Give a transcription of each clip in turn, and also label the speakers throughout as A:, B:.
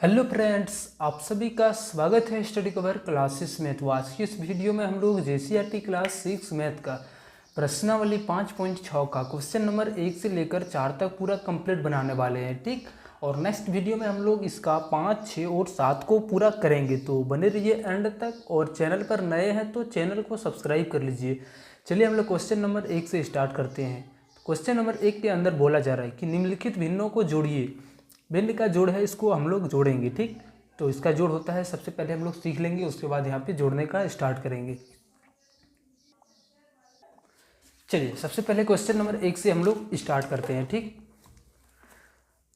A: Hello friends, आप सभी का स्वागत है स्टडी कवर क्लासेस में। तो आज की इस वीडियो में हम लोग जेसीईआरटी क्लास 6 मैथ का प्रश्नावली 5.6 का क्वेश्चन नंबर 1 से लेकर 4 तक पूरा कंप्लीट बनाने वाले हैं। ठीक, और नेक्स्ट वीडियो में हम लोग इसका 5, 6 और 7 को पूरा करेंगे। तो बने रहिए एंड तक, और चैनल पर नए हैं तो चैनल को सब्सक्राइब कर लीजिए। चलिए हम लोग क्वेश्चन नंबर 1 से स्टार्ट करते हैं। क्वेश्चन नंबर 1 के अंदर बोला जा रहा है कि निम्नलिखित भिन्नों को जोड़िए। भिन्न का जोड़ है, इसको हम लोग जोड़ेंगे। ठीक, तो इसका जोड़ होता है, सबसे पहले हम लोग सीख लेंगे, उसके बाद यहाँ पे जोड़ने का स्टार्ट करेंगे। चलिए सबसे पहले क्वेश्चन नंबर 1 से हम लोग स्टार्ट करते हैं। ठीक,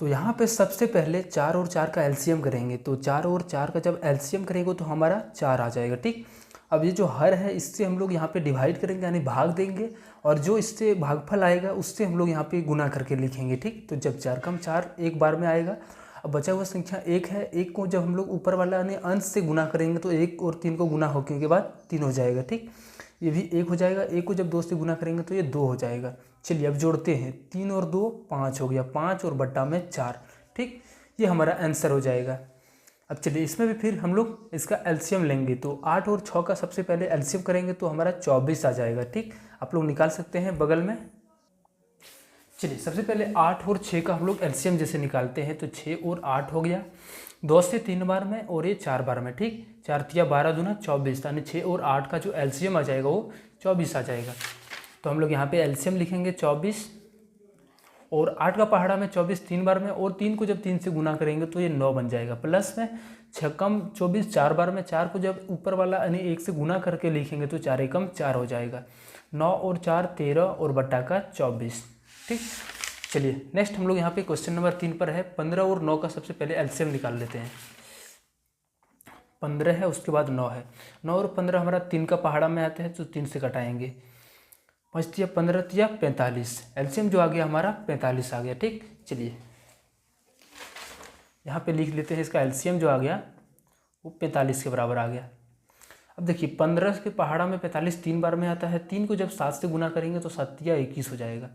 A: तो यहाँ पे सबसे पहले 4 और 4 का एलसीएम करेंगे। तो 4 और 4 का जब एलसीएम करेंगे तो हमारा 4 आ जाएगा। ठीक, अब ये जो हर है इससे हम लोग यहाँ पे डिवाइड करेंगे, यानी भाग देंगे, और जो इससे भागफल आएगा उससे हम लोग यहाँ पे गुना करके लिखेंगे। ठीक, तो जब 4 कम 4 एक बार में आएगा। अब बचा हुआ संख्या 1 है, 1 को जब हम लोग ऊपर वाला यानी अंश से गुना करेंगे तो 1 और 3 को गुना होने के बाद 3 हो जाएगा। ठीक, ये भी 1 हो जाएगा, 1 को जब 2 से गुना करेंगे तो ये 2 हो जाएगा। चलिए अब जोड़ते हैं, 3 और 2 5 हो गया, 5 और बट्टा में 4। ठीक, ये हमारा आंसर हो जाएगा। अब चलिए इसमें भी फिर हम लोग इसका एलसीएम लेंगे। तो 8 और 6 का सबसे पहले एलसीएम करेंगे तो हमारा 24 आ जाएगा। ठीक, आप लोग निकाल सकते हैं बगल में। चलिए सबसे पहले 8 और 6 का हम लोग एलसीएम जैसे निकालते हैं, तो 6 और 8 हो गया, 2 से 3 बार में और ये 4 बार में। ठीक, 4 तिया 12 दूना 24, यानी 6 और 8 का जो एलसीएम आ जाएगा वो 24 आ जाएगा। तो हम लोग यहाँ पे एलसीएम लिखेंगे 24, और 8 का पहाड़ा में 24 3 बार में, और 3 को जब 3 से गुना करेंगे तो ये 9 बन जाएगा। प्लस में 6 कम 24 4 बार में, 4 को जब ऊपर वाला यानी 1 से गुना करके लिखेंगे तो 4 एकम 4 हो जाएगा। 9 और 4 13 और बट्टा का 24। ठीक, चलिए नेक्स्ट हम लोग यहाँ पे क्वेश्चन नंबर 3 पर है। 15 और 9 का सबसे पहले एलसीएम निकाल लेते हैं। 15 है, उसके बाद 9 है। 9 और 15 हमारा 3 का पहाड़ा में आते हैं तो 3 से कटाएंगे। 5 तिया 15 तिया 45, एलसीएम जो आ गया हमारा 45 आ गया। ठीक, चलिए यहाँ पे लिख लेते हैं, इसका एलसीएम जो आ गया वो 45 के बराबर आ गया। अब देखिए 15 के पहाड़ा में 45 3 बार में आता है, 3 को जब 7 से गुना करेंगे तो 7 तिया 21 हो जाएगा।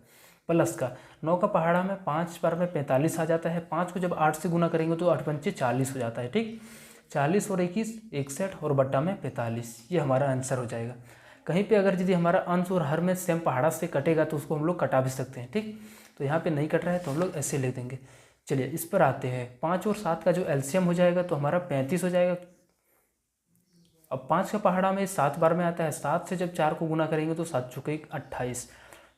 A: प्लस का 9 का पहाड़ा में 5 बार में 45 आ जाता है, 5 को जब 8 से गुना करेंगे तो 8 पंचे 40 हो जाता है। ठीक, 40 और 21 61 और बट्टा में 45, ये हमारा आंसर हो जाएगा। कहीं पे अगर यदि हमारा अंश और हर में सेम पहाड़ा से कटेगा तो उसको हम लोग कटा भी सकते हैं। ठीक, तो यहाँ पे नहीं कट रहा है तो हम लोग ऐसे लिख देंगे। चलिए इस पर आते हैं। 5 और 7 का जो एलसीएम हो जाएगा तो हमारा 35 हो जाएगा। अब 5 का पहाड़ा में 7 बार में आता है, 7 से जब 4 को गुना करेंगे तो 7 चुके 28।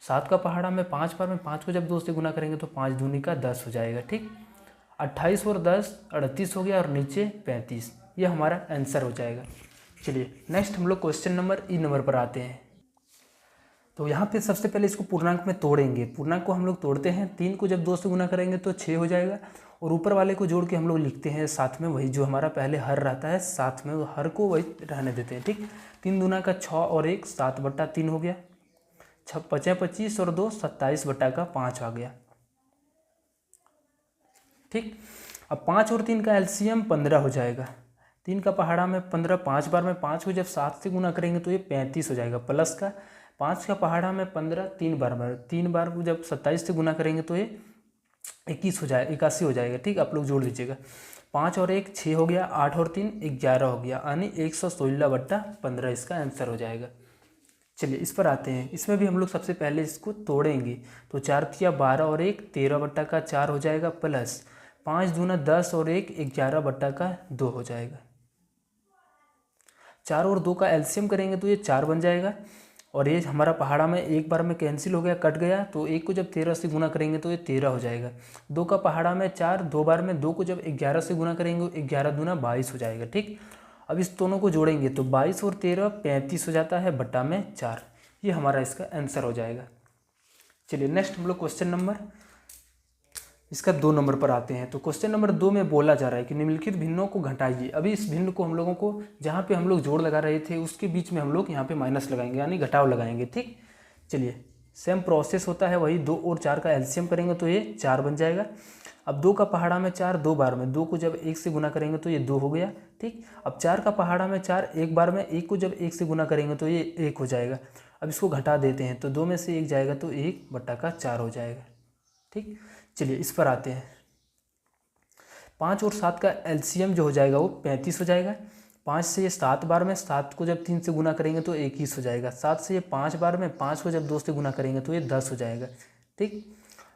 A: 7 का पहाड़ा में 5 बार में, 5 को जब 2 से गुना करेंगे तो 5 दूनी का 10 हो जाएगा। ठीक, 28 और 10 38 हो गया, और नीचे 35, ये हमारा आंसर हो जाएगा। चलिए नेक्स्ट हम लोग क्वेश्चन नंबर ई नंबर पर आते हैं। तो यहाँ पे सबसे पहले इसको पूर्णांक में तोड़ेंगे। पूर्णांक को हम लोग तोड़ते हैं, 3 को जब 2 से गुना करेंगे तो 6 हो जाएगा, और ऊपर वाले को जोड़ के हम लोग लिखते हैं साथ में वही जो हमारा पहले हर रहता है, साथ में हर को वही रहने देते हैं। ठीक, 3 दूना का 6 और 1 7 बट्टा 3 हो गया, 6 5 25 और 2 27 बट्टा का 5 आ गया। ठीक, अब 5 और 3 का एलसीएम 15 हो जाएगा। 3 का पहाड़ा में 15 5 बार में, 5 को जब 7 से गुना करेंगे तो ये 35 हो जाएगा। प्लस का 5 का पहाड़ा में 15 3 बार में, 3 बार को जब 27 से गुना करेंगे तो ये 21 हो जाएगा, 81 हो जाएगा। ठीक, आप लोग जोड़ लीजिएगा। 5 और 1 6 हो गया, 8 और 3 11 हो गया, यानी 116 बट्टा 15 इसका आंसर हो जाएगा। चलिए इस पर आते हैं। इसमें भी हम लोग सबसे पहले इसको तोड़ेंगे। तो 4 तिया 12 और 1 13 बट्टा का 4 हो जाएगा, प्लस 5 दूना 10 और 1 11 बट्टा का 2 हो जाएगा। 4 और 2 का एलसीएम करेंगे तो ये 4 बन जाएगा, और ये हमारा पहाड़ा में एक बार में कैंसिल हो गया, कट गया, तो 1 को जब 13 से गुना करेंगे तो ये 13 हो जाएगा। 2 का पहाड़ा में 4 2 बार में, 2 को जब 11 से गुना करेंगे 11 दूना 22 हो जाएगा। ठीक, अब इस दोनों को जोड़ेंगे तो 22 और 13 35 हो जाता है, बट्टा में 4, ये हमारा इसका आंसर हो जाएगा। चलिए नेक्स्ट हम लोग क्वेश्चन नंबर इसका 2 नंबर पर आते हैं। तो क्वेश्चन नंबर 2 में बोला जा रहा है कि निम्नलिखित भिन्नों को घटाइए। अभी इस भिन्न को हम लोगों को जहाँ पे हम लोग जोड़ लगा रहे थे उसके बीच में हम लोग यहाँ पे माइनस लगाएंगे, यानी घटाव लगाएंगे। ठीक, चलिए सेम प्रोसेस होता है, वही 2 और 4 का एलसीएम करेंगे तो ये 4 बन जाएगा। अब 2 का पहाड़ा में 4 2 बार में, 2 को जब 1 से गुना करेंगे तो ये 2 हो गया। ठीक, अब 4 का पहाड़ा में 4 एक बार में, 1 को जब 1 से गुना करेंगे तो ये 1 हो जाएगा। अब इसको घटा देते हैं तो 2 में से 1 जाएगा तो 1 बट्टा का 4 हो जाएगा। ठीक, चलिए इस पर आते हैं। 5 और 7 का एलसीएम जो हो जाएगा वो 35 हो जाएगा। 5 से ये 7 बार में, 7 को जब 3 से गुना करेंगे तो 21 हो जाएगा। 7 से ये 5 बार में, 5 को जब 2 से गुना करेंगे तो ये 10 हो जाएगा। ठीक,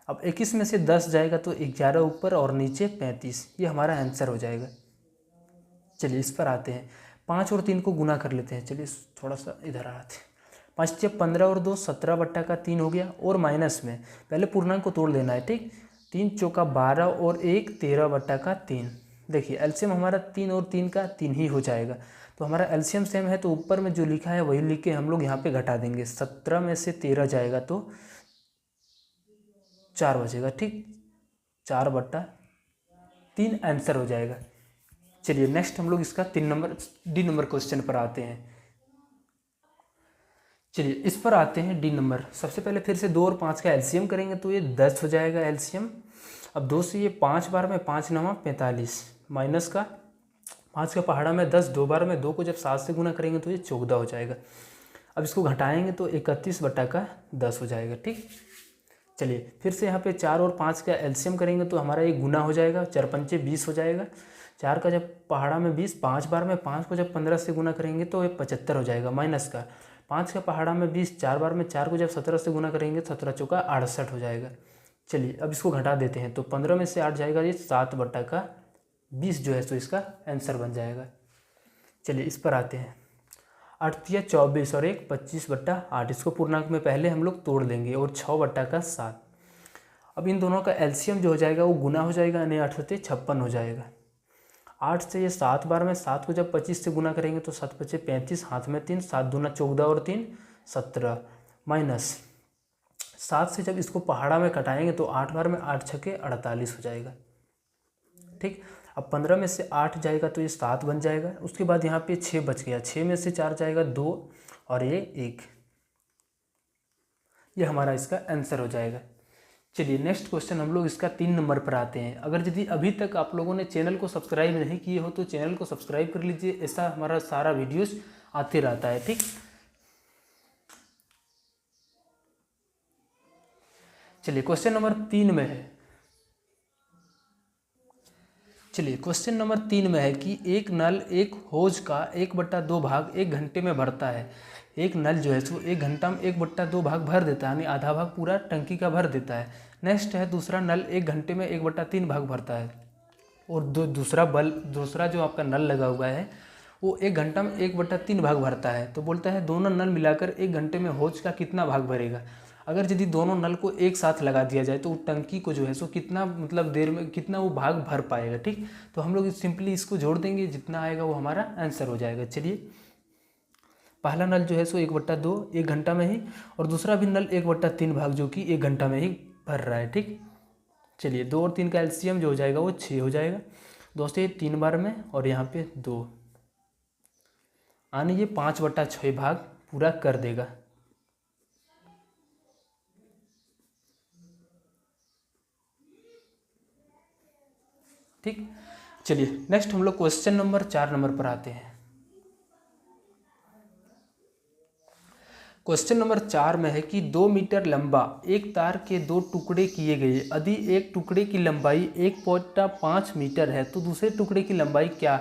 A: अब 21 में से 10 जाएगा तो 11 ऊपर और नीचे 35, ये हमारा आंसर हो जाएगा। चलिए इस पर आते हैं। 5 और 3 को गुना कर लेते हैं। चलिए थोड़ा सा इधर आते हैं। 5 से 15 और 2 17 बट्टा का 3 हो गया, और माइनस में पहले पूर्णांक को तोड़ लेना है। ठीक, 3 चौका 12 और 1 13 बट्टा का 3। देखिए एलसीएम हमारा 3 और 3 का 3 ही हो जाएगा, तो हमारा एलसीएम सेम है, तो ऊपर में जो लिखा है वही लिख के हम लोग यहाँ पे घटा देंगे। 17 में से 13 जाएगा तो 4 बचेगा। ठीक, 4 बट्टा 3 आंसर हो जाएगा। चलिए नेक्स्ट हम लोग इसका डी नंबर क्वेश्चन पर आते हैं। चलिए इस पर आते हैं डी नंबर। सबसे पहले फिर से 2 और 5 का एलसीएम करेंगे तो ये 10 हो जाएगा एलसीएम। अब 2 से ये 5 बार में 5 9 45, माइनस का 5 का पहाड़ा में 10 2 बार में, 2 को जब 7 से गुना करेंगे तो ये 14 हो जाएगा। अब इसको घटाएंगे तो 31 बट्टा का 10 हो जाएगा। ठीक, चलिए फिर से यहाँ पे 4 और 5 का एलसीएम करेंगे तो हमारा ये गुना हो जाएगा, 4 पंचे 20 हो जाएगा। 4 का जब पहाड़ा में 20, 5 बार में, 5 को जब 15 से गुना करेंगे तो ये 75 हो जाएगा। माइनस का 5 का पहाड़ा में 20, 4 बार में, 4 को जब 17 से गुना करेंगे 17 चौका 68 हो जाएगा। चलिए अब इसको घटा देते हैं, तो 15 में से 8 जाएगा, ये 7 बट्टा का 20 जो है तो इसका आंसर बन जाएगा। चलिए इस पर आते हैं। 8 तिया 24 और 1 25 बट्टा 8, इसको पूर्णांक में पहले हम लोग तोड़ लेंगे, और 6 बट्टा का 7। अब इन दोनों का एलसीएम जो हो जाएगा वो गुना हो जाएगा, यानी 8 से 56 हो जाएगा। 8 से ये 7 बार में, 7 को जब 25 से गुना करेंगे तो 7 पचे 35, हाथ में 3, 7 दूना 14 और 3 17, माइनस 7 से जब इसको पहाड़ा में कटाएंगे तो 8 बार में 8 छके 48 हो जाएगा। ठीक, अब 15 में से 8 जाएगा तो ये 7 बन जाएगा। उसके बाद यहाँ पे 6 बच गया, 6 में से 4 जाएगा 2 और ये 1, ये हमारा इसका आंसर हो जाएगा। चलिए नेक्स्ट क्वेश्चन हम लोग इसका 3 नंबर पर आते हैं। अगर यदि अभी तक आप लोगों ने चैनल को सब्सक्राइब नहीं किए हो तो चैनल को सब्सक्राइब कर लीजिए, ऐसा हमारा सारा वीडियोस आते रहता है। ठीक, चलिए क्वेश्चन नंबर 3 में है। चलिए क्वेश्चन नंबर 3 में है कि एक नल एक होज का 1/2 भाग 1 घंटे में भरता है। एक नल जो है सो 1 घंटा में 1/2 भाग भर देता है, यानी आधा भाग पूरा टंकी का भर देता है। नेक्स्ट है दूसरा नल 1 घंटे में 1/3 भाग भरता है, और दूसरा जो आपका नल लगा हुआ है वो 1 घंटा में 1/3 भाग भरता है। तो बोलता है दोनों नल मिलाकर 1 घंटे में होज का कितना भाग भरेगा। अगर यदि दोनों नल को एक साथ लगा दिया जाए तो वो टंकी को जो है सो कितना मतलब देर में कितना वो भाग भर पाएगा। ठीक, तो हम लोग सिंपली इसको जोड़ देंगे, जितना आएगा वो हमारा आंसर हो जाएगा। चलिए पहला नल जो है सो 1/2 1 घंटा में ही, और दूसरा भी नल 1/3 भाग जो कि 1 घंटा में ही भर रहा है। ठीक, चलिए 2 और 3 का एलसीएम जो हो जाएगा वो 6 हो जाएगा। 2 से 3 बार में, और यहाँ पे 2, यानी ये 5/6 भाग पूरा कर देगा। ठीक, चलिए नेक्स्ट हम लोग क्वेश्चन नंबर 4 नंबर पर आते हैं। क्वेश्चन नंबर 4 में है कि 2 मीटर लंबा एक तार के 2 टुकड़े किए गए। यदि एक टुकड़े की लंबाई 1.5 मीटर है तो दूसरे टुकड़े की लंबाई क्या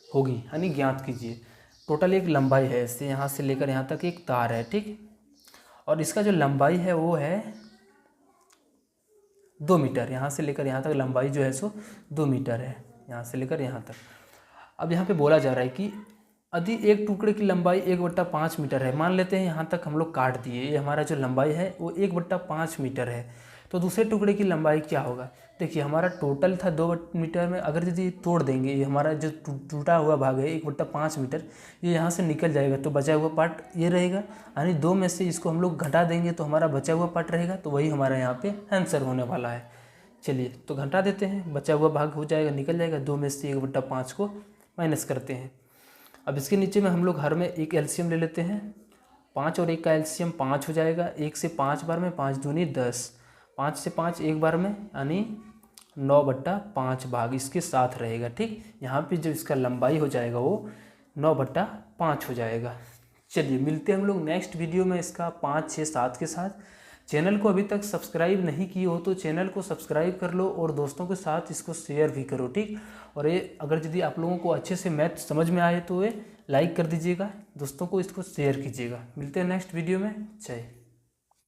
A: होगी, यानी ज्ञात कीजिए। टोटल एक लंबाई है, इससे यहाँ से लेकर यहाँ तक एक तार है। ठीक, और इसका जो लंबाई है वो है 2 मीटर। यहाँ से लेकर यहाँ तक लंबाई जो है सो 2 मीटर है, यहाँ से लेकर यहाँ तक। अब यहाँ पे बोला जा रहा है कि यदि एक टुकड़े की लंबाई 1/5 मीटर है, मान लेते हैं यहाँ तक हम लोग काट दिए, ये हमारा जो लंबाई है वो 1/5 मीटर है, तो दूसरे टुकड़े की लंबाई क्या होगा। देखिए हमारा टोटल था 2 मीटर में, अगर यदि तोड़ देंगे ये हमारा जो टूटा हुआ भाग है 1/5 मीटर, ये यहाँ से निकल जाएगा, तो बचा हुआ पार्ट ये रहेगा, यानी 2 में से इसको हम लोग घटा देंगे तो हमारा बचा हुआ पार्ट रहेगा, तो वही हमारा यहाँ पे आंसर होने वाला है। चलिए तो घटा देते हैं, बचा हुआ भाग हो जाएगा, निकल जाएगा, 2 में से 1/5 को माइनस करते हैं। अब इसके नीचे में हम लोग हर में एक एलसीएम ले लेते हैं। 5 और 1 का एलसीएम 5 हो जाएगा। 1 से 5 बार में 5 दूनी 10, 5 से 5 एक बार में, यानी 9/5 भाग इसके साथ रहेगा। ठीक, यहाँ पे जो इसका लंबाई हो जाएगा वो 9/5 हो जाएगा। चलिए मिलते हैं हम लोग नेक्स्ट वीडियो में इसका 5, 6, 7 के साथ। चैनल को अभी तक सब्सक्राइब नहीं किए हो तो चैनल को सब्सक्राइब कर लो और दोस्तों के साथ इसको शेयर भी करो, ठीक। और ये अगर यदि आप लोगों को अच्छे से मैथ समझ में आए तो ये लाइक कर दीजिएगा, दोस्तों को इसको शेयर कीजिएगा। मिलते हैं नेक्स्ट वीडियो में। जय।